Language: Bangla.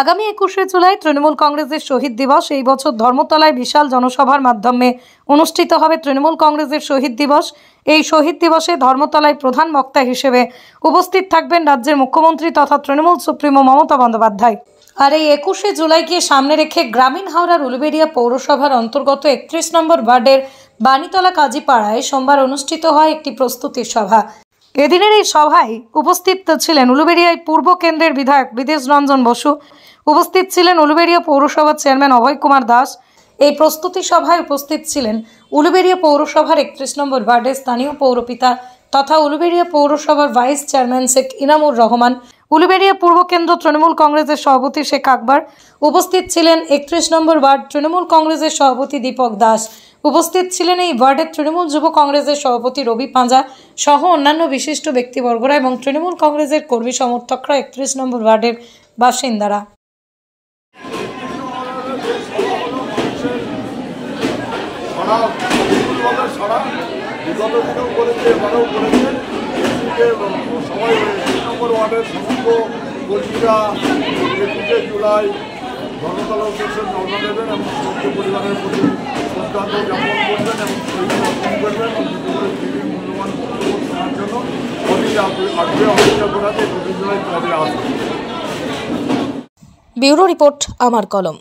আগামী 21শে জুলাই তৃণমূল কংগ্রেসের শহীদ দিবস। এই বছর ধর্মতলায় বিশাল জনসভার মাধ্যমে অনুষ্ঠিত হবে তৃণমূল কংগ্রেসের শহীদ দিবস। এই শহীদ দিবসে ধর্মতলায় প্রধান বক্তা হিসেবে উপস্থিত থাকবেন রাজ্যের মুখ্যমন্ত্রী তথা তৃণমূল সুপ্রিমো মমতা বন্দ্যোপাধ্যায়। আর এই 21শে জুলাইকে সামনে রেখে গ্রামীণ হাওড়ার উলুবেড়িয়া পৌরসভার অন্তর্গত 31 নম্বর ওয়ার্ডের বাণীতলা কাজীপাড়ায় সোমবার অনুষ্ঠিত হয় একটি প্রস্তুতি সভা। এদিনের এই সভায় উপস্থিত ছিলেন উলুবেড়িয়ায় পূর্ব কেন্দ্রের বিধায়ক বিদেশ রঞ্জন বসু, উপস্থিত ছিলেন উলুবেড়িয়া পৌরসভার চেয়ারম্যান অভয় কুমার দাস। এই প্রস্তুতি সভায় উপস্থিত ছিলেন উলুবেড়িয়া পৌরসভার 31 নম্বর ওয়ার্ডের স্থানীয় পৌরপিতা তথা উলুবেড়িয়া পৌরসভার ভাইস চেয়ারম্যান শেখ ইনামুর রহমান, উলুবেড়িয়া পূর্ব কেন্দ্র তৃণমূল কংগ্রেসের সভাপতি শেখ আকবর, উপস্থিত ছিলেন 31 নম্বর ওয়ার্ড তৃণমূল কংগ্রেসের সভাপতি দীপক দাস, উপস্থিত ছিলেন এই ওয়ার্ডের তৃণমূল যুব কংগ্রেসের সভাপতি রবি পাঁজা সহ অন্যান্য বিশিষ্ট ব্যক্তিবর্গরা এবং তৃণমূল কংগ্রেসের কর্মী সমর্থকরা 31 নম্বর ওয়ার্ডের বাসিন্দারা। জুলাই ধর্মতলা উদ্দেশ্যে রওনা দেবেন এবং সমস্ত পরিবারের প্রতি শ্রদ্ধাঞ্জলি জ্ঞাপন করবেন এবং শহীদ অর্পণ করবেন এবং মূল্যবান বক্তব্য শোনার জন্য আগ্রহ অপেক্ষা করাতে 25 জুলাই তাদের আসবে। ব্যুরো রিপোর্ট, আমার কলম।